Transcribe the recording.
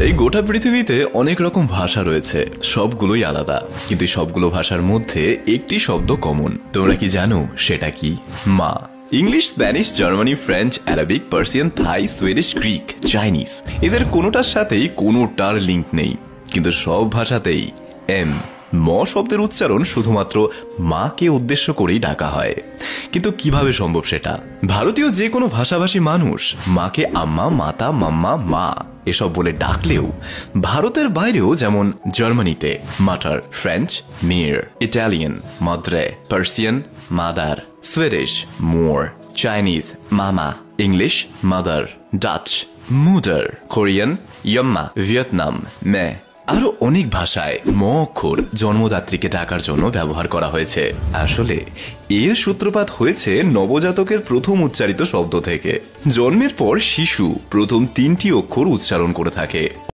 এই গোটা পৃথিবীতে অনেক রকম ভাষা রয়েছে, সবগুলোই আলাদা, কিন্তু সবগুলো ভাষার মধ্যে একটি শব্দ কমন। তোমরা কি জানো সেটা কি? মা। English, Spanish, Germany, French, Arabic, Persian, Thai, Swedish, Greek, Chinese, এদের কোনোটার সাথেই কোনোটার লিঙ্ক নেই, কিন্তু সব ভাষাতেই ম শব্দের উচ্চারণ শুধুমাত্র মাকে উদ্দেশ্য করেই ডাকা হয়। কিন্তু কিভাবে সম্ভব সেটা? ভারতীয় যে কোনো ভাষাভাষী মানুষ মাকে আম্মা, মাতা, মাম্মা, মা এসব বলে ডাকলেও ভারতের বাইরেও, যেমন জার্মানিতে মাটার, French Mir, Italian মাদ্রে, Persian mother, Swedish মোর, চাইনিজ মামা, English mother, Dutch মুদার, Korean ইয়াম্মা, Vietnam মে, আরো অনেক ভাষায় ম অক্ষর জন্মদাত্রীকে ডাকার জন্য ব্যবহার করা হয়েছে। আসলে এর সূত্রপাত হয়েছে নবজাতকের প্রথম উচ্চারিত শব্দ থেকে। জন্মের পর শিশু প্রথম 3টি অক্ষর উচ্চারণ করে থাকে।